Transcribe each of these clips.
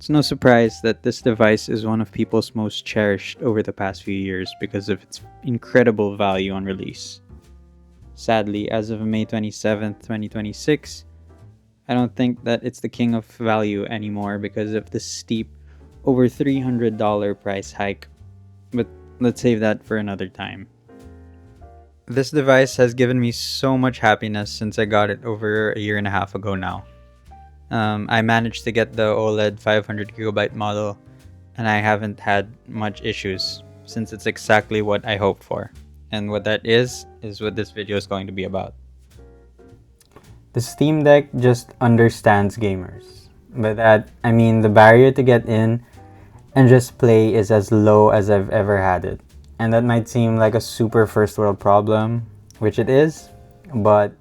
It's no surprise that this device is one of people's most cherished over the past few years because of its incredible value on release. Sadly, as of May 27th, 2026, I don't think that it's the king of value anymore because of the steep, over $300 price hike, but let's save that for another time. This device has given me so much happiness since I got it over a year and a half ago now. I managed to get the OLED 500GB model, and I haven't had much issues since it's exactly what I hoped for. And what that is what this video is going to be about. The Steam Deck just understands gamers. By that, I mean the barrier to get in and just play is as low as I've ever had it. And that might seem like a super first world problem, which it is, but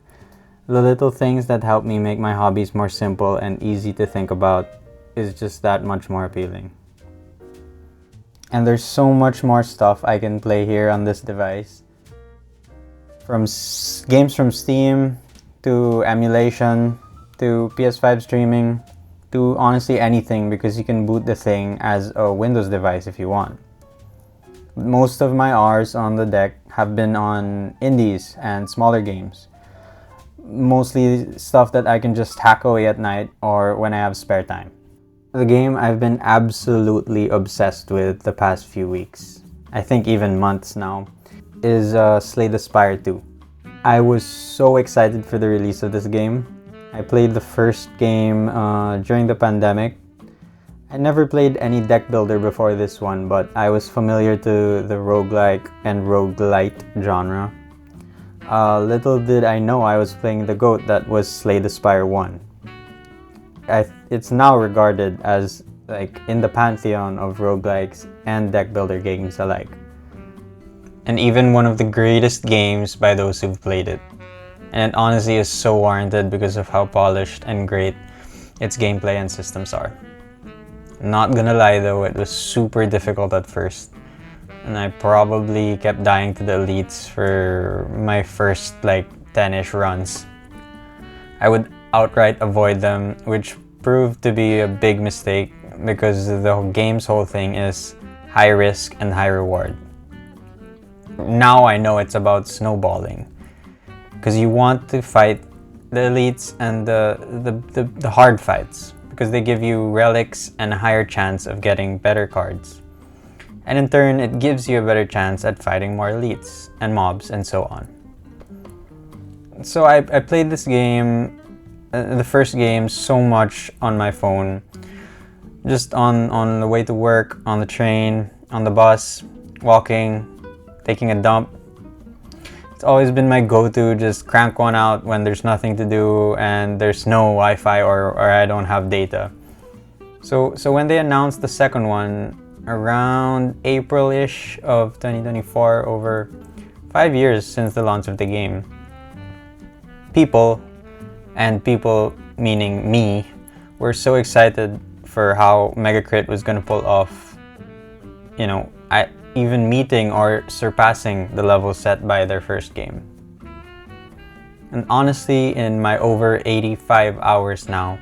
the little things that help me make my hobbies more simple and easy to think about is just that much more appealing. And there's so much more stuff I can play here on this device. From games from Steam, to emulation, to PS5 streaming, to honestly anything because you can boot the thing as a Windows device if you want. Most of my hours on the deck have been on indies and smaller games. Mostly stuff that I can just hack away at night or when I have spare time. The game I've been absolutely obsessed with the past few weeks, I think even months now, is Slay the Spire 2. I was so excited for the release of this game. I played the first game during the pandemic. I never played any deck builder before this one, but I was familiar to the roguelike and roguelite genre. Little did I know I was playing the GOAT that was Slay the Spire 1. It's now regarded as like in the pantheon of roguelikes and deck builder games alike. And even one of the greatest games by those who've played it. And it honestly is so warranted because of how polished and great its gameplay and systems are. Not gonna lie though, it was super difficult at first. And I probably kept dying to the elites for my first 10-ish runs. I would outright avoid them, which proved to be a big mistake because the game's whole thing is high risk and high reward. Now I know it's about snowballing because you want to fight the elites and the hard fights because they give you relics and a higher chance of getting better cards. And in turn, it gives you a better chance at fighting more elites and mobs and so on. So I played this game, the first game, so much on my phone. Just on the way to work, on the train, on the bus, walking, taking a dump. It's always been my go-to, just crank one out when there's nothing to do and there's no Wi-Fi or I don't have data. So when they announced the second one, around April-ish of 2024, over 5 years since the launch of the game, people meaning me, were so excited for how Megacrit was gonna pull off, even meeting or surpassing the level set by their first game. And honestly, in my over 85 hours now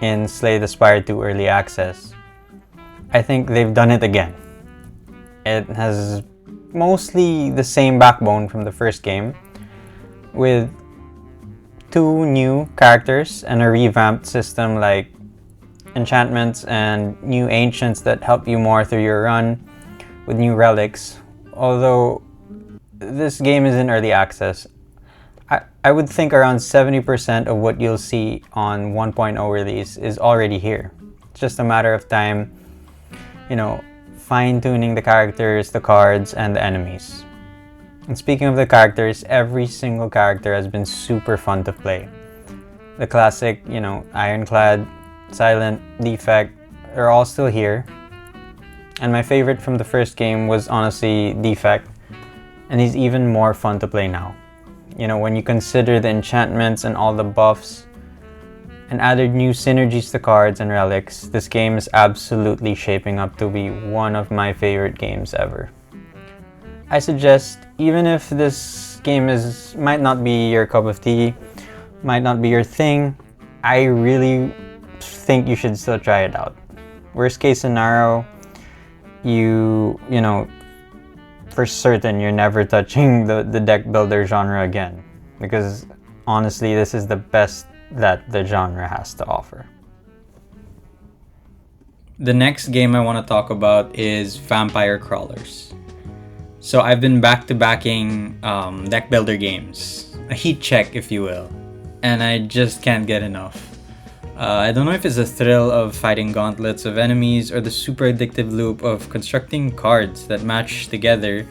in Slay the Spire 2 Early Access, I think they've done it again. It has mostly the same backbone from the first game, with 2 new characters and a revamped system like enchantments and new ancients that help you more through your run, with new relics. Although this game is in early access, I would think around 70% of what you'll see on 1.0 release is already here. It's just a matter of time, fine-tuning the characters, the cards, and the enemies. And speaking of the characters, every single character has been super fun to play. The classic, Ironclad, Silent, Defect, are all still here. And my favorite from the first game was honestly Defect, and he's even more fun to play now. When you consider the enchantments and all the buffs, and added new synergies to cards and relics, this game is absolutely shaping up to be one of my favorite games ever. I suggest, even if this game might not be your cup of tea, might not be your thing, I really think you should still try it out. Worst case scenario, you know, for certain you're never touching the deck builder genre again, because honestly, this is the best that the genre has to offer. The next game I want to talk about is Vampire Crawlers. So I've been back to backing deck builder games, a heat check if you will, and I just can't get enough. I don't know if it's the thrill of fighting gauntlets of enemies or the super addictive loop of constructing cards that match together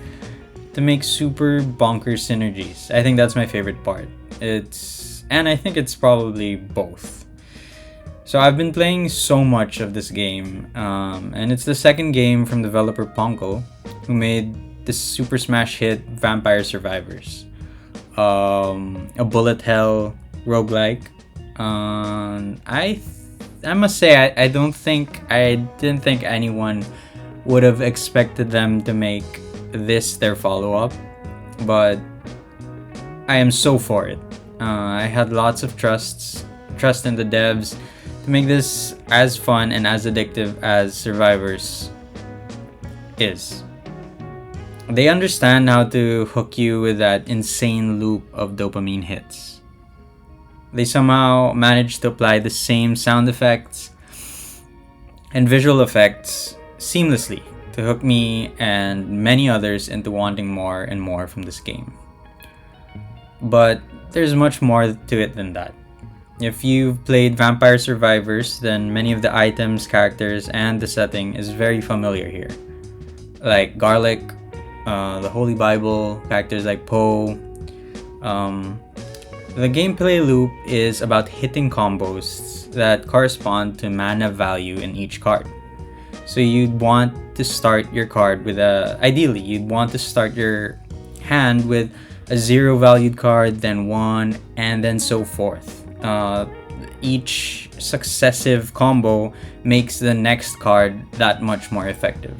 to make super bonkers synergies. I think that's my favorite part. And I think it's probably both. So I've been playing so much of this game, and it's the second game from developer Ponko, who made this super smash hit Vampire Survivors, a bullet hell roguelike. I must say I didn't think anyone would have expected them to make this their follow-up, but I am so for it. I had lots of trust in the devs to make this as fun and as addictive as Survivors is. They understand how to hook you with that insane loop of dopamine hits. They somehow managed to apply the same sound effects and visual effects seamlessly to hook me and many others into wanting more and more from this game. But there's much more to it than that. If you've played Vampire Survivors, then many of the items, characters, and the setting is very familiar here. Like Garlic, the Holy Bible, characters like Poe. The gameplay loop is about hitting combos that correspond to mana value in each card. So you'd want to start your card with ideally, you'd want to start your hand with a 0 valued card, then 1, and then so forth. Each successive combo makes the next card that much more effective.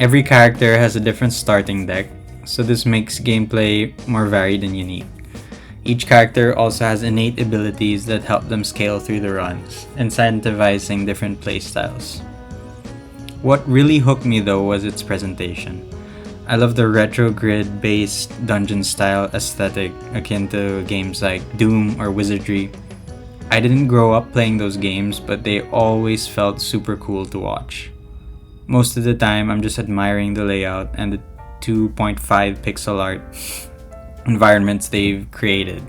Every character has a different starting deck, so this makes gameplay more varied and unique. Each character also has innate abilities that help them scale through the runs, incentivizing different playstyles. What really hooked me though was its presentation. I love the retro grid-based dungeon-style aesthetic akin to games like Doom or Wizardry. I didn't grow up playing those games, but they always felt super cool to watch. Most of the time, I'm just admiring the layout and the 2.5 pixel art environments they've created.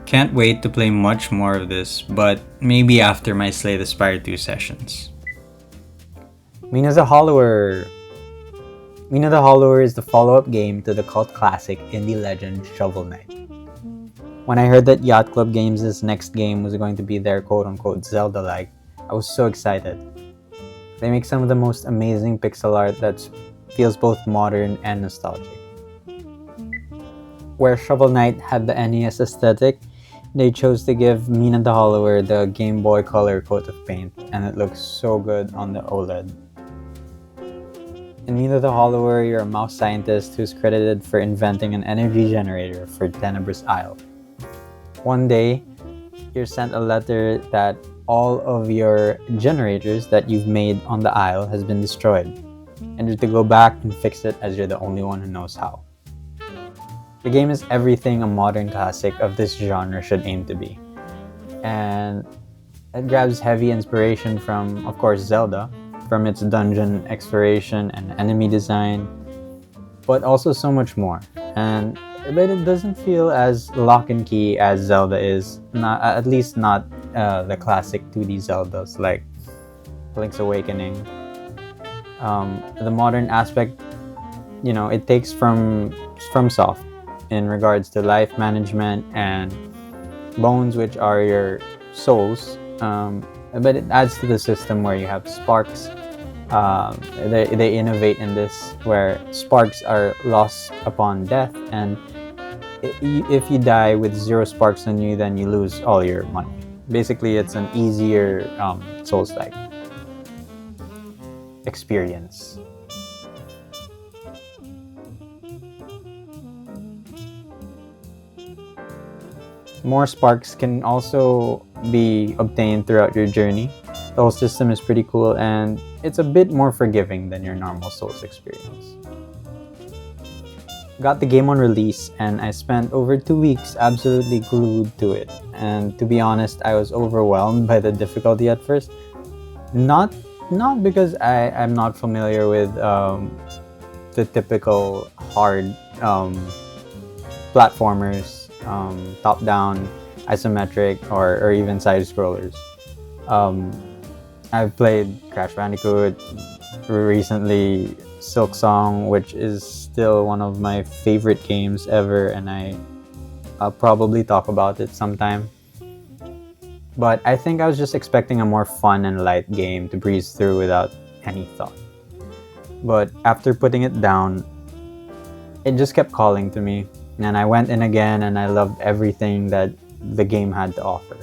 Can't wait to play much more of this, but maybe after my Slay the Spire 2 sessions. Mina the Hollower. Mina the Hollower is the follow-up game to the cult classic indie legend Shovel Knight. When I heard that Yacht Club Games' next game was going to be their quote-unquote Zelda-like, I was so excited. They make some of the most amazing pixel art that feels both modern and nostalgic. Where Shovel Knight had the NES aesthetic, they chose to give Mina the Hollower the Game Boy Color coat of paint, and it looks so good on the OLED. In Mina the Hollower, you're a mouse scientist who's credited for inventing an energy generator for Tenebrous Isle. One day, you're sent a letter that all of your generators that you've made on the Isle has been destroyed, and you're to go back and fix it as you're the only one who knows how. The game is everything a modern classic of this genre should aim to be, and it grabs heavy inspiration from, of course, Zelda, from its dungeon exploration and enemy design, but also so much more. But it doesn't feel as lock and key as Zelda is, at least not the classic 2D Zeldas like Link's Awakening. The modern aspect, it takes from Soft in regards to life management and bones, which are your souls. But it adds to the system where you have sparks. They innovate in this where sparks are lost upon death, and if you die with 0 sparks on you, then you lose all your money. Basically, it's an easier Souls-like experience. More sparks can also be obtained throughout your journey. The whole system is pretty cool, and it's a bit more forgiving than your normal Souls experience. Got the game on release, and I spent over 2 weeks absolutely glued to it. And to be honest, I was overwhelmed by the difficulty at first. Not because I'm not familiar with the typical hard platformers, top-down, isometric, or even side-scrollers. I've played Crash Bandicoot, recently Silk Song, which is still one of my favorite games ever, and I'll probably talk about it sometime. But I think I was just expecting a more fun and light game to breeze through without any thought. But after putting it down, it just kept calling to me, and I went in again, and I loved everything that the game had to offer.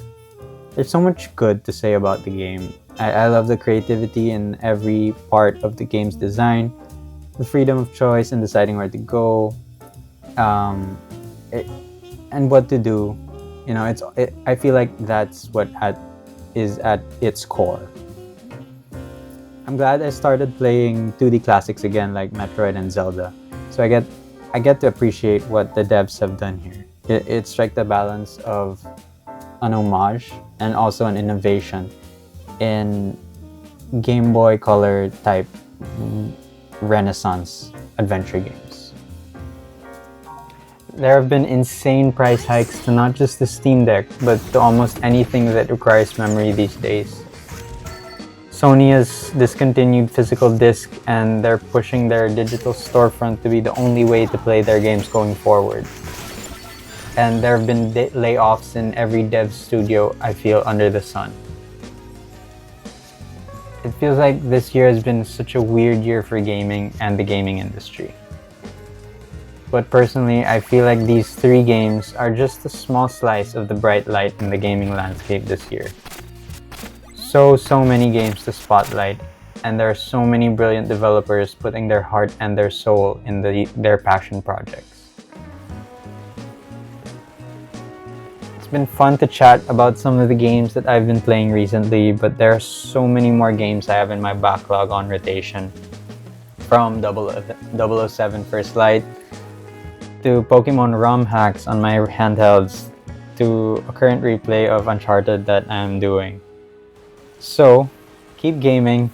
There's so much good to say about the game. I love the creativity in every part of the game's design, the freedom of choice in deciding where to go, and what to do. I feel like that's what is at its core. I'm glad I started playing 2D classics again, like Metroid and Zelda. So I get to appreciate what the devs have done here. It struck the balance of an homage and also an innovation in Game Boy Color type Renaissance adventure games. There have been insane price hikes to not just the Steam Deck, but to almost anything that requires memory these days. Sony has discontinued physical disc, and they're pushing their digital storefront to be the only way to play their games going forward. And there have been layoffs in every dev studio, I feel, under the sun. It feels like this year has been such a weird year for gaming and the gaming industry. But personally, I feel like these 3 games are just a small slice of the bright light in the gaming landscape this year. So many games to spotlight, and there are so many brilliant developers putting their heart and their soul in their passion projects. It's been fun to chat about some of the games that I've been playing recently, but there are so many more games I have in my backlog on rotation. From 007 First Light, to Pokemon ROM hacks on my handhelds, to a current replay of Uncharted that I'm doing. So, keep gaming,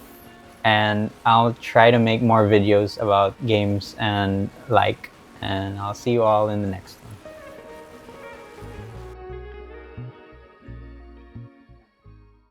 and I'll try to make more videos about games and I'll see you all in the next one.